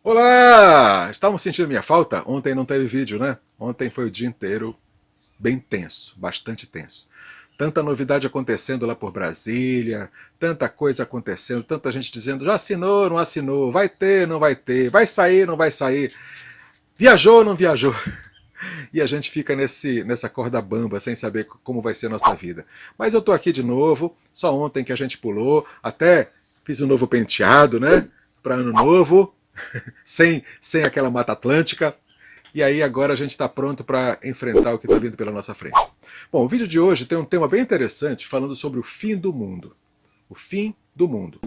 Olá! Estavam sentindo minha falta? Ontem não teve vídeo, né? Ontem foi o dia inteiro bem tenso, bastante tenso. Tanta novidade acontecendo lá por Brasília, tanta coisa acontecendo, tanta gente dizendo já assinou, não assinou, vai ter, não vai ter, vai sair, não vai sair, viajou, não viajou. E a gente fica nessa corda bamba, sem saber como vai ser a nossa vida. Mas eu tô aqui de novo, só ontem que a gente pulou, até fiz um novo penteado, né? Para ano novo, sem aquela Mata Atlântica. E aí agora a gente está pronto para enfrentar o que está vindo pela nossa frente. Bom, o vídeo de hoje tem um tema bem interessante falando sobre o fim do mundo. O fim do mundo.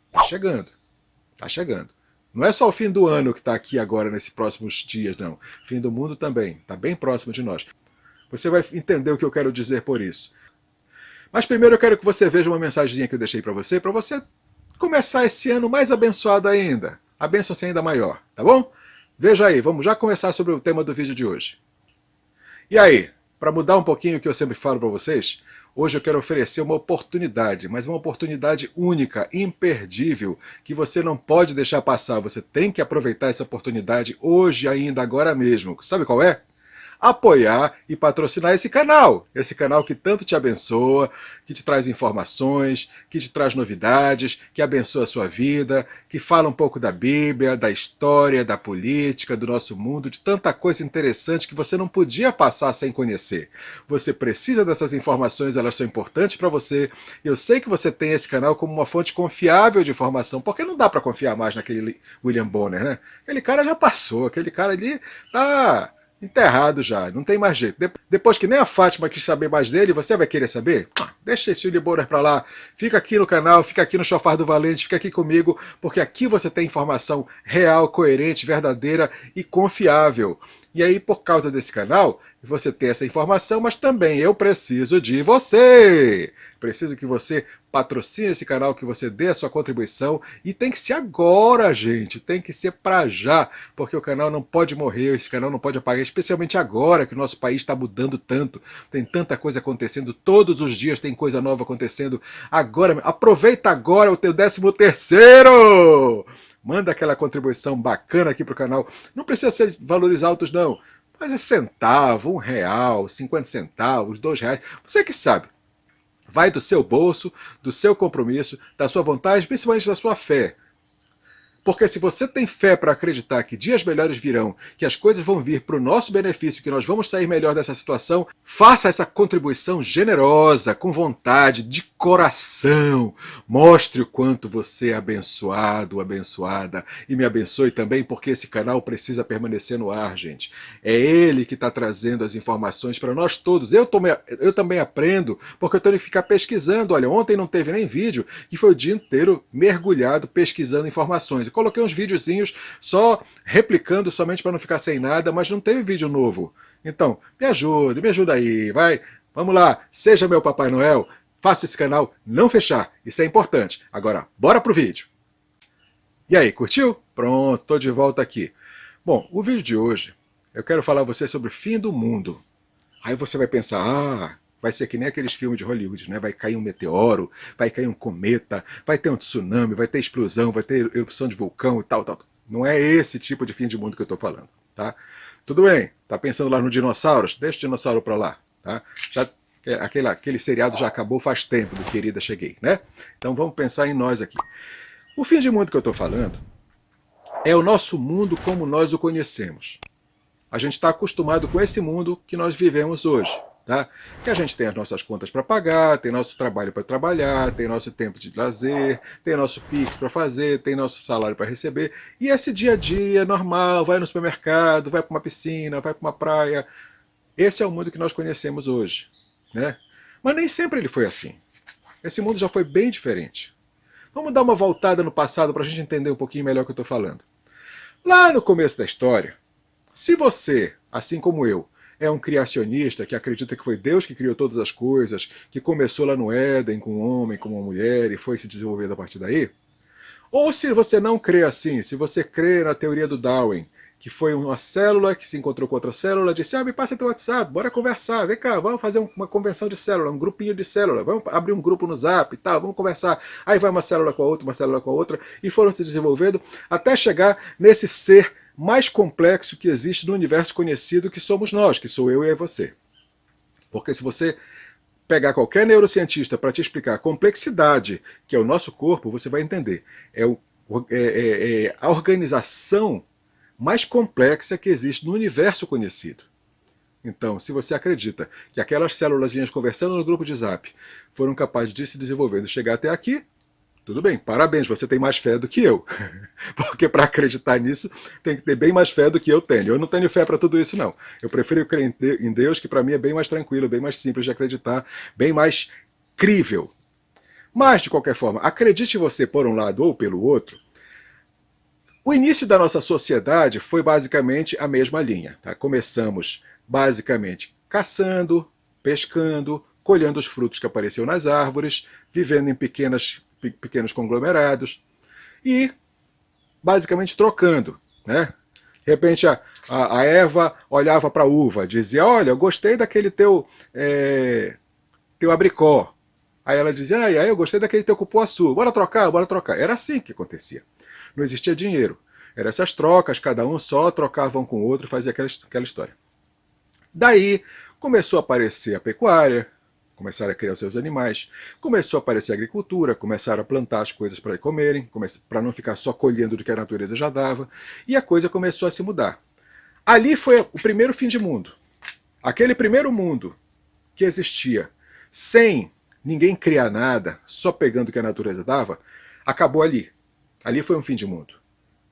Está chegando. Está chegando. Não é só o fim do ano que está aqui agora, nesses próximos dias, não. O fim do mundo também. Está bem próximo de nós. Você vai entender o que eu quero dizer por isso. Mas primeiro eu quero que você veja uma mensagem que eu deixei para você começar esse ano mais abençoado ainda. A bênção ser ainda maior, tá bom? Veja aí, vamos já começar sobre o tema do vídeo de hoje. E aí, para mudar um pouquinho o que eu sempre falo para vocês, hoje eu quero oferecer uma oportunidade, mas uma oportunidade única, imperdível, que você não pode deixar passar. Você tem que aproveitar essa oportunidade hoje ainda, agora mesmo. Sabe qual é? Apoiar e patrocinar esse canal que tanto te abençoa, que te traz informações, que te traz novidades, que abençoa a sua vida, que fala um pouco da Bíblia, da história, da política, do nosso mundo, de tanta coisa interessante que você não podia passar sem conhecer. Você precisa dessas informações, elas são importantes para você. Eu sei que você tem esse canal como uma fonte confiável de informação, porque não dá para confiar mais naquele William Bonner, né? Aquele cara já passou, aquele cara ali tá enterrado já, não tem mais jeito. Depois que nem a Fátima quis saber mais dele, você vai querer saber? Deixa esse Willy Bonner pra lá, fica aqui no canal, fica aqui no Chofar do Valente, fica aqui comigo, porque aqui você tem informação real, coerente, verdadeira e confiável. E aí, por causa desse canal, você tem essa informação, mas também eu preciso de você. Preciso que você patrocine esse canal, que você dê a sua contribuição, e tem que ser agora, gente, tem que ser pra já, porque o canal não pode morrer, esse canal não pode apagar, especialmente agora que o nosso país está mudando tanto, tem tanta coisa acontecendo, todos os dias tem coisa nova acontecendo. Agora, aproveita agora o teu 13º! Manda aquela contribuição bacana aqui pro canal. Não precisa ser valores altos, não. Mas é centavo, R$ 1, 50 centavos, R$ 2. Você que sabe. Vai do seu bolso, do seu compromisso, da sua vontade, principalmente da sua fé. Porque se você tem fé para acreditar que dias melhores virão, que as coisas vão vir para o nosso benefício, que nós vamos sair melhor dessa situação, faça essa contribuição generosa, com vontade, de coração. Mostre o quanto você é abençoado, abençoada. E me abençoe também, porque esse canal precisa permanecer no ar, gente. É ele que está trazendo as informações para nós todos. Eu também aprendo, porque eu tenho que ficar pesquisando. Olha, ontem não teve nem vídeo, e foi o dia inteiro mergulhado pesquisando informações. Coloquei uns videozinhos só replicando somente para não ficar sem nada, mas não teve vídeo novo. Então, me ajuda aí, vai. Vamos lá, seja meu Papai Noel, faça esse canal não fechar, isso é importante. Agora, bora pro vídeo. E aí, curtiu? Pronto, tô de volta aqui. Bom, o vídeo de hoje, eu quero falar a você sobre o fim do mundo. Aí você vai pensar, vai ser que nem aqueles filmes de Hollywood, né? Vai cair um meteoro, vai cair um cometa, vai ter um tsunami, vai ter explosão, vai ter erupção de vulcão e tal, tal. Não é esse tipo de fim de mundo que eu estou falando, tá? Tudo bem, tá pensando lá no dinossauros? Deixa o dinossauro para lá, tá? Já, aquele seriado já acabou faz tempo do Querida Cheguei, né? Então vamos pensar em nós aqui. O fim de mundo que eu estou falando é o nosso mundo como nós o conhecemos. A gente está acostumado com esse mundo que nós vivemos hoje. Tá? Que a gente tem as nossas contas para pagar, tem nosso trabalho para trabalhar, tem nosso tempo de lazer, tem nosso Pix para fazer, tem nosso salário para receber. E esse dia a dia normal, vai no supermercado, vai para uma piscina, vai para uma praia. Esse é o mundo que nós conhecemos hoje. Né? Mas nem sempre ele foi assim. Esse mundo já foi bem diferente. Vamos dar uma voltada no passado para a gente entender um pouquinho melhor o que eu estou falando. Lá no começo da história, se você, assim como eu, é um criacionista que acredita que foi Deus que criou todas as coisas, que começou lá no Éden com um homem, com uma mulher e foi se desenvolvendo a partir daí, ou se você não crê assim, se você crê na teoria do Darwin, que foi uma célula que se encontrou com outra célula, disse, me passa teu WhatsApp, bora conversar, vem cá, vamos fazer uma convenção de célula, um grupinho de célula, vamos abrir um grupo no Zap e tal, vamos conversar. Aí vai uma célula com a outra, uma célula com a outra, e foram se desenvolvendo até chegar nesse ser mais complexo que existe no universo conhecido, que somos nós, que sou eu e é você. Porque se você pegar qualquer neurocientista para te explicar a complexidade que é o nosso corpo, você vai entender. É a organização mais complexa que existe no universo conhecido. Então, se você acredita que aquelas células conversando no grupo de Zap foram capazes de se desenvolvendo e chegar até aqui, tudo bem, parabéns, você tem mais fé do que eu. Porque para acreditar nisso, tem que ter bem mais fé do que eu tenho. Eu não tenho fé para tudo isso, não. Eu prefiro crer em Deus, que para mim é bem mais tranquilo, bem mais simples de acreditar, bem mais crível. Mas, de qualquer forma, acredite você por um lado ou pelo outro, o início da nossa sociedade foi basicamente a mesma linha. Tá? Começamos basicamente caçando, pescando, colhendo os frutos que apareciam nas árvores, vivendo em pequenos conglomerados e basicamente trocando. Né? De repente a Eva olhava para a uva, dizia, olha, eu gostei daquele teu abricó. Aí ela dizia, aí eu gostei daquele teu cupuaçu, bora trocar, bora trocar. Era assim que acontecia. Não existia dinheiro. Eram essas trocas, cada um só trocava um com o outro, fazia aquela história. Daí começou a aparecer a pecuária, começaram a criar os seus animais, começou a aparecer a agricultura, começaram a plantar as coisas para comerem, para não ficar só colhendo do que a natureza já dava, e a coisa começou a se mudar. Ali foi o primeiro fim de mundo. Aquele primeiro mundo que existia sem ninguém criar nada, só pegando o que a natureza dava, acabou ali. Ali foi um fim de mundo.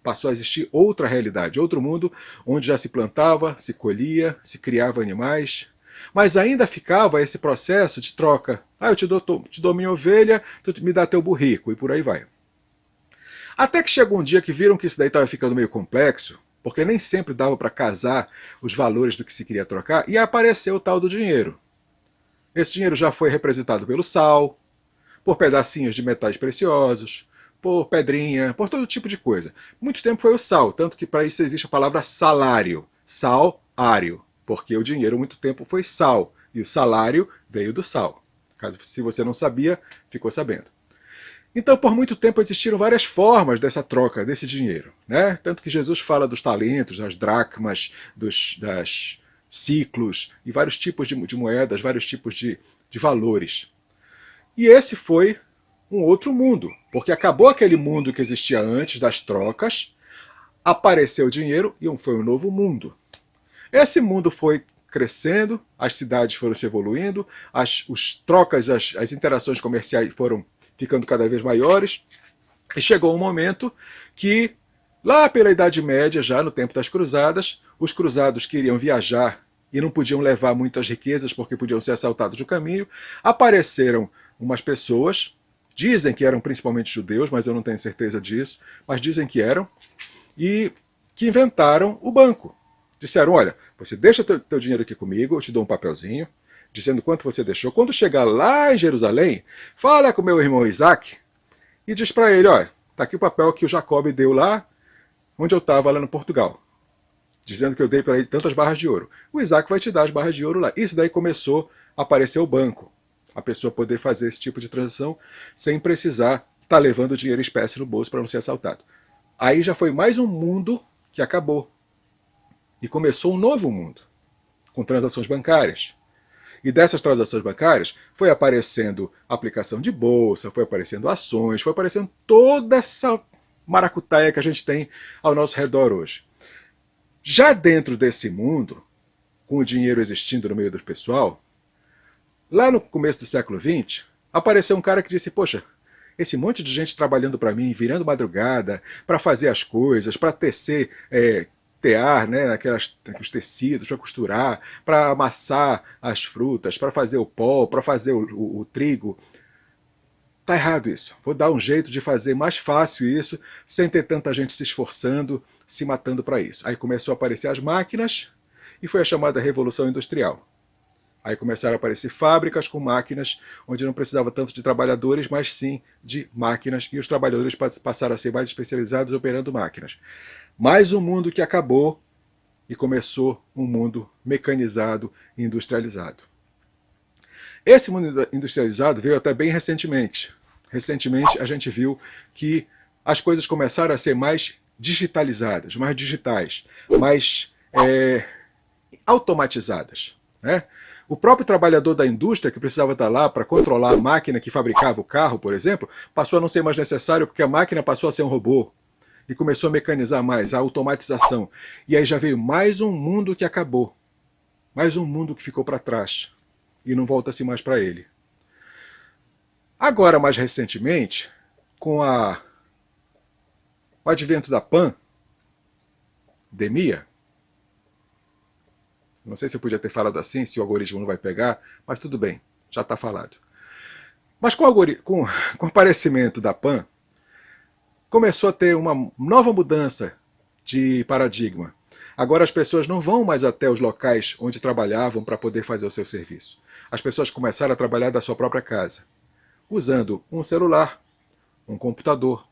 Passou a existir outra realidade, outro mundo onde já se plantava, se colhia, se criava animais, mas ainda ficava esse processo de troca. Eu te dou minha ovelha, tu me dá teu burrico, e por aí vai. Até que chegou um dia que viram que isso daí estava ficando meio complexo, porque nem sempre dava para casar os valores do que se queria trocar, e apareceu o tal do dinheiro. Esse dinheiro já foi representado pelo sal, por pedacinhos de metais preciosos, por pedrinha, por todo tipo de coisa. Muito tempo foi o sal, tanto que para isso existe a palavra salário, sal-ário, porque o dinheiro muito tempo foi sal, e o salário veio do sal. Se você não sabia, ficou sabendo. Então, por muito tempo existiram várias formas dessa troca, desse dinheiro. Né? Tanto que Jesus fala dos talentos, das dracmas, das ciclos, e vários tipos de moedas, vários tipos de valores. E esse foi um outro mundo, porque acabou aquele mundo que existia antes das trocas, apareceu o dinheiro e foi um novo mundo. Esse mundo foi crescendo, as cidades foram se evoluindo, as trocas, as interações comerciais foram ficando cada vez maiores, e chegou um momento que, lá pela Idade Média, já no tempo das cruzadas, os cruzados queriam viajar e não podiam levar muitas riquezas porque podiam ser assaltados no caminho, apareceram umas pessoas, dizem que eram principalmente judeus, mas eu não tenho certeza disso, mas dizem que eram, e que inventaram o banco. Disseram, olha, você deixa teu dinheiro aqui comigo, eu te dou um papelzinho, dizendo quanto você deixou. Quando chegar lá em Jerusalém, fala com meu irmão Isaac e diz para ele, olha, tá aqui o papel que o Jacob deu lá, onde eu estava lá no Portugal, dizendo que eu dei para ele tantas barras de ouro. O Isaac vai te dar as barras de ouro lá. Isso daí começou a aparecer o banco. A pessoa poder fazer esse tipo de transação sem precisar estar levando dinheiro em espécie no bolso para não ser assaltado. Aí já foi mais um mundo que acabou. E começou um novo mundo, com transações bancárias. E dessas transações bancárias foi aparecendo aplicação de bolsa, foi aparecendo ações, foi aparecendo toda essa maracutaia que a gente tem ao nosso redor hoje. Já dentro desse mundo, com o dinheiro existindo no meio do pessoal, lá no começo do século XX, apareceu um cara que disse, poxa, esse monte de gente trabalhando para mim, virando madrugada, para fazer as coisas, para tear, né, os tecidos, para costurar, para amassar as frutas, para fazer o pó, para fazer o trigo. Tá errado isso. Vou dar um jeito de fazer mais fácil isso, sem ter tanta gente se esforçando, se matando para isso. Aí começou a aparecer as máquinas e foi a chamada Revolução Industrial. Aí começaram a aparecer fábricas com máquinas, onde não precisava tanto de trabalhadores, mas sim de máquinas, e os trabalhadores passaram a ser mais especializados operando máquinas. Mais um mundo que acabou e começou um mundo mecanizado e industrializado. Esse mundo industrializado veio até bem recentemente. Recentemente a gente viu que as coisas começaram a ser mais digitalizadas, mais digitais, mais automatizadas, né? O próprio trabalhador da indústria, que precisava estar lá para controlar a máquina que fabricava o carro, por exemplo, passou a não ser mais necessário porque a máquina passou a ser um robô e começou a mecanizar mais, a automatização. E aí já veio mais um mundo que acabou, mais um mundo que ficou para trás e não volta-se mais para ele. Agora, mais recentemente, com o advento da pandemia, não sei se eu podia ter falado assim, se o algoritmo não vai pegar, mas tudo bem, já está falado. Mas com o aparecimento da PAN, começou a ter uma nova mudança de paradigma. Agora as pessoas não vão mais até os locais onde trabalhavam para poder fazer o seu serviço. As pessoas começaram a trabalhar da sua própria casa, usando um celular, um computador,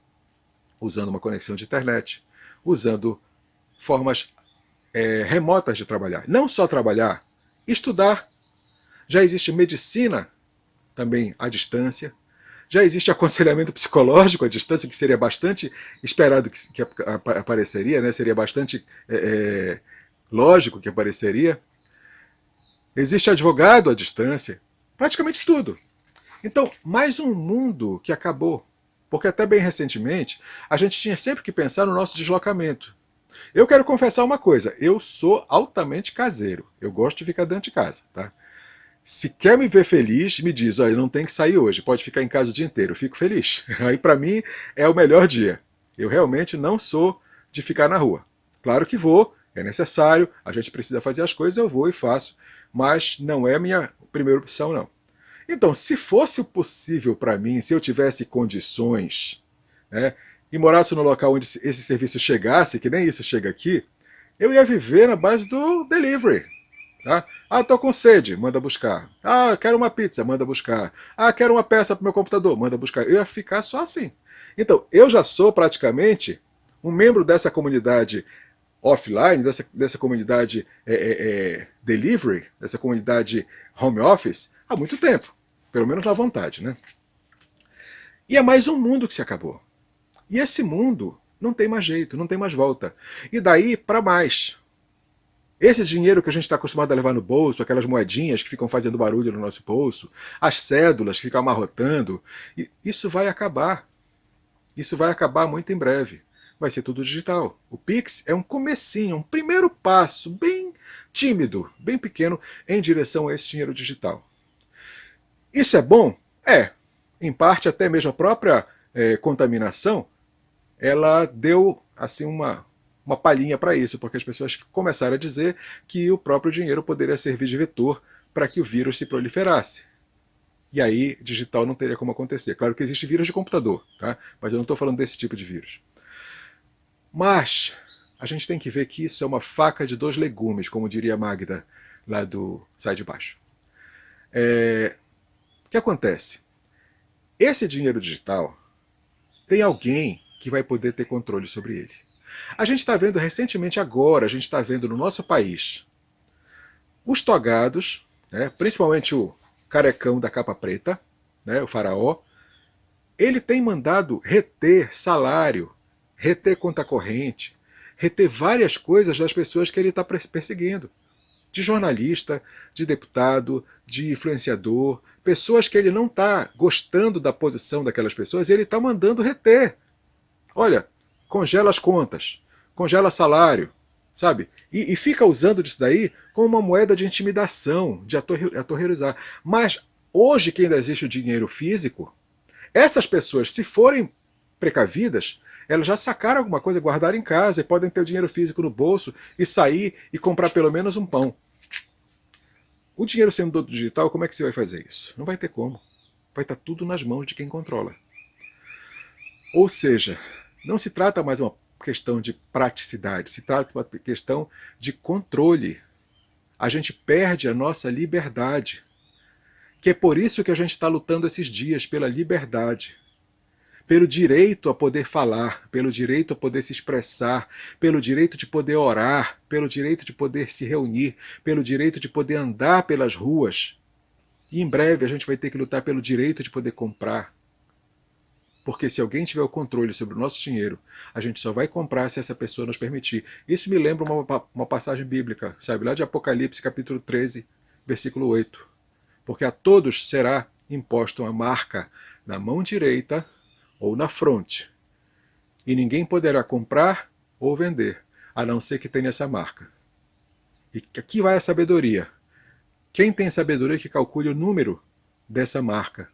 usando uma conexão de internet, usando formas remotas de trabalhar. Não só trabalhar, estudar. Já existe medicina também à distância. Já existe aconselhamento psicológico à distância, que seria bastante esperado que apareceria, né? Seria bastante lógico que apareceria. Existe advogado à distância. Praticamente tudo. Então, mais um mundo que acabou. Porque até bem recentemente, a gente tinha sempre que pensar no nosso deslocamento. Eu quero confessar uma coisa, eu sou altamente caseiro. Eu gosto de ficar dentro de casa, tá? Se quer me ver feliz, me diz, olha, não tem que sair hoje, pode ficar em casa o dia inteiro, eu fico feliz. Aí para mim é o melhor dia. Eu realmente não sou de ficar na rua. Claro que vou, é necessário, a gente precisa fazer as coisas, eu vou e faço, mas não é a minha primeira opção, não. Então, se fosse possível para mim, se eu tivesse condições, né, e morasse no local onde esse serviço chegasse, que nem isso chega aqui, eu ia viver na base do delivery. Tá? Ah, tô com sede, manda buscar. Ah, quero uma pizza, manda buscar. Ah, quero uma peça para meu computador, manda buscar. Eu ia ficar só assim. Então, eu já sou praticamente um membro dessa comunidade offline, dessa comunidade delivery, dessa comunidade home office, há muito tempo. Pelo menos na vontade, né? E é mais um mundo que se acabou. E esse mundo não tem mais jeito, não tem mais volta. E daí para mais. Esse dinheiro que a gente está acostumado a levar no bolso, aquelas moedinhas que ficam fazendo barulho no nosso bolso, as cédulas que ficam amarrotando, isso vai acabar. Isso vai acabar muito em breve. Vai ser tudo digital. O Pix é um comecinho, um primeiro passo bem tímido, bem pequeno, em direção a esse dinheiro digital. Isso é bom? É. Em parte, até mesmo a própria contaminação, ela deu assim uma palhinha para isso, porque as pessoas começaram a dizer que o próprio dinheiro poderia servir de vetor para que o vírus se proliferasse. E aí, digital não teria como acontecer. Claro que existe vírus de computador, tá? Mas eu não estou falando desse tipo de vírus. Mas a gente tem que ver que isso é uma faca de dois legumes, como diria a Magda lá do Sai de Baixo. O que acontece? Esse dinheiro digital tem alguém que vai poder ter controle sobre ele. A gente está vendo recentemente agora, a gente está vendo no nosso país, os togados, né, principalmente o carecão da capa preta, né, o faraó, ele tem mandado reter salário, reter conta corrente, reter várias coisas das pessoas que ele está perseguindo. De jornalista, de deputado, de influenciador, pessoas que ele não está gostando da posição daquelas pessoas, ele está mandando reter. Olha, congela as contas, congela salário, sabe? E fica usando disso daí como uma moeda de intimidação, de aterrorizar. Mas hoje que ainda existe o dinheiro físico, essas pessoas, se forem precavidas, elas já sacaram alguma coisa, guardaram em casa e podem ter o dinheiro físico no bolso e sair e comprar pelo menos um pão. O dinheiro sendo do digital, como é que você vai fazer isso? Não vai ter como. Vai estar tudo nas mãos de quem controla. Ou seja, não se trata mais uma questão de praticidade, se trata de uma questão de controle. A gente perde a nossa liberdade. Que é por isso que a gente está lutando esses dias pela liberdade. pelo direito a poder falar, pelo direito a poder se expressar, pelo direito de poder orar, pelo direito de poder se reunir, pelo direito de poder andar pelas ruas. E em breve a gente vai ter que lutar pelo direito de poder comprar. Porque se alguém tiver o controle sobre o nosso dinheiro, a gente só vai comprar se essa pessoa nos permitir. Isso me lembra uma passagem bíblica, sabe? Lá de Apocalipse, capítulo 13, versículo 8. Porque a todos será imposta uma marca na mão direita ou na fronte. E ninguém poderá comprar ou vender, a não ser que tenha essa marca. E aqui vai a sabedoria. Quem tem sabedoria que calcule o número dessa marca,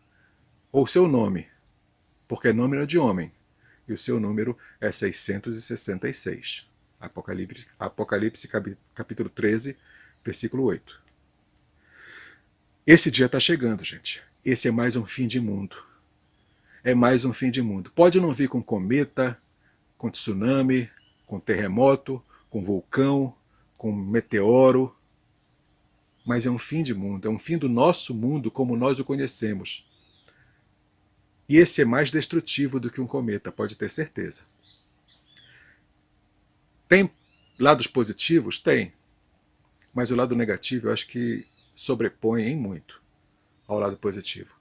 ou seu nome, porque é número de homem, e o seu número é 666. Apocalipse capítulo 13, versículo 8. Esse dia está chegando, gente. Esse é mais um fim de mundo. É mais um fim de mundo. Pode não vir com cometa, com tsunami, com terremoto, com vulcão, com meteoro, mas é um fim de mundo, é um fim do nosso mundo como nós o conhecemos. E esse é mais destrutivo do que um cometa, pode ter certeza. Tem lados positivos? Tem. Mas o lado negativo eu acho que sobrepõe em muito ao lado positivo.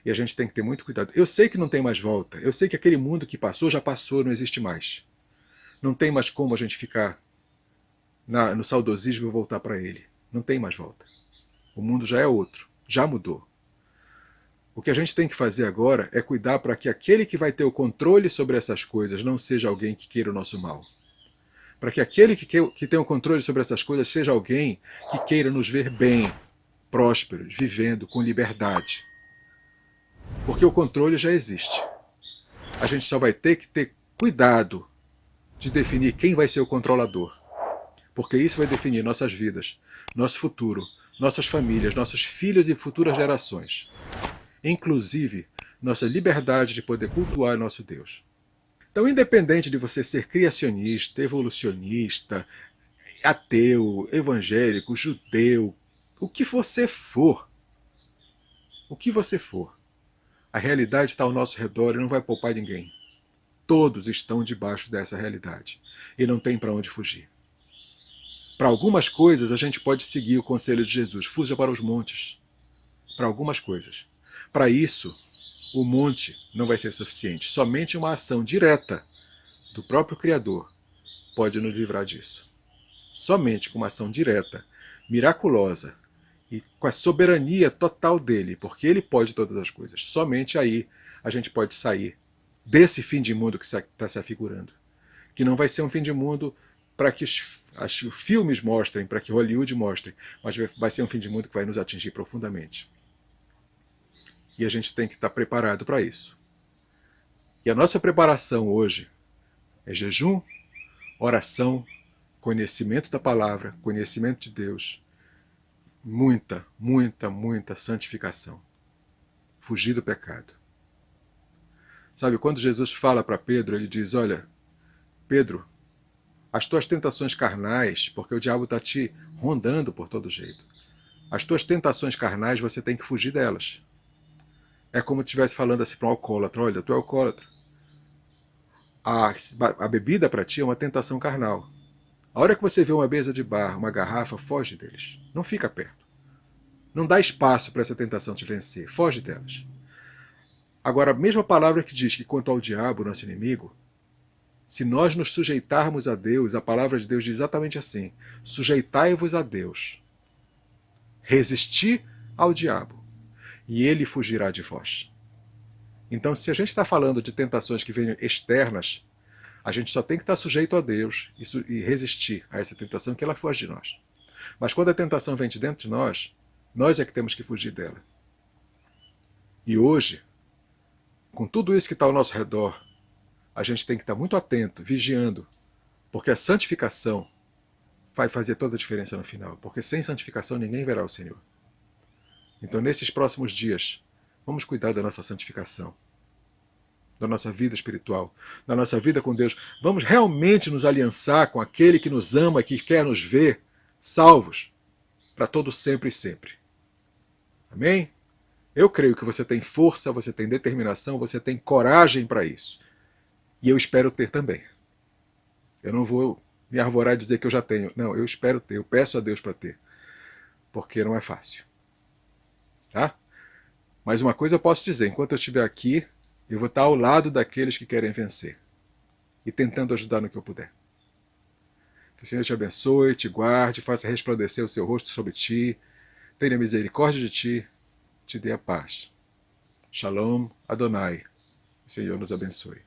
E a gente tem que ter muito cuidado. Eu sei que não tem mais volta. Eu sei que aquele mundo que passou já passou, não existe mais. Não tem mais como a gente ficar no saudosismo e voltar para ele. Não tem mais volta. O mundo já é outro. Já mudou. O que a gente tem que fazer agora é cuidar para que aquele que vai ter o controle sobre essas coisas não seja alguém que queira o nosso mal. Para que aquele que tem o controle sobre essas coisas seja alguém que queira nos ver bem, prósperos, vivendo com liberdade. Porque o controle já existe. A gente só vai ter que ter cuidado de definir quem vai ser o controlador. Porque isso vai definir nossas vidas, nosso futuro, nossas famílias, nossos filhos e futuras gerações. Inclusive, nossa liberdade de poder cultuar nosso Deus. Então, independente de você ser criacionista, evolucionista, ateu, evangélico, judeu, o que você for, a realidade está ao nosso redor e não vai poupar ninguém. Todos estão debaixo dessa realidade e não tem para onde fugir. Para algumas coisas, a gente pode seguir o conselho de Jesus, fuja para os montes. Para algumas coisas. Para isso, o monte não vai ser suficiente. Somente uma ação direta do próprio Criador pode nos livrar disso. Somente com uma ação direta, miraculosa e com a soberania total dele, porque ele pode todas as coisas. Somente aí a gente pode sair desse fim de mundo que está se afigurando. Que não vai ser um fim de mundo para que os filmes mostrem, para que Hollywood mostre, mas vai ser um fim de mundo que vai nos atingir profundamente. E a gente tem que estar preparado para isso. E a nossa preparação hoje é jejum, oração, conhecimento da palavra, conhecimento de Deus, muita, muita, muita santificação. Fugir do pecado. Sabe, quando Jesus fala para Pedro, ele diz, olha, Pedro, as tuas tentações carnais, porque o diabo está te rondando por todo jeito, as tuas tentações carnais você tem que fugir delas. É como se estivesse falando assim para um alcoólatra, olha, tu é alcoólatra. A bebida para ti é uma tentação carnal. A hora que você vê uma mesa de bar, uma garrafa, foge deles. Não fica perto. Não dá espaço para essa tentação te vencer. Foge delas. Agora, a mesma palavra que diz que quanto ao diabo, nosso inimigo, se nós nos sujeitarmos a Deus, a palavra de Deus diz exatamente assim, sujeitai-vos a Deus, resisti ao diabo, e ele fugirá de vós. Então, se a gente está falando de tentações que vêm externas, a gente só tem que estar sujeito a Deus e resistir a essa tentação, que ela foge de nós. Mas quando a tentação vem de dentro de nós é que temos que fugir dela. E hoje, com tudo isso que está ao nosso redor, a gente tem que estar muito atento, vigiando, porque a santificação vai fazer toda a diferença no final, porque sem santificação ninguém verá o Senhor. Então, nesses próximos dias, vamos cuidar da nossa santificação, da nossa vida espiritual, da nossa vida com Deus. Vamos realmente nos aliançar com aquele que nos ama, que quer nos ver salvos, para todo sempre e sempre. Amém? Eu creio que você tem força, você tem determinação, você tem coragem para isso. E eu espero ter também. Eu não vou me arvorar e dizer que eu já tenho. Não, eu espero ter, eu peço a Deus para ter. Porque não é fácil. Tá? Mas uma coisa eu posso dizer, enquanto eu estiver aqui, eu vou estar ao lado daqueles que querem vencer. E tentando ajudar no que eu puder. Que o Senhor te abençoe, te guarde, faça resplandecer o seu rosto sobre ti, tenha misericórdia de ti, te dê a paz. Shalom Adonai. O Senhor nos abençoe.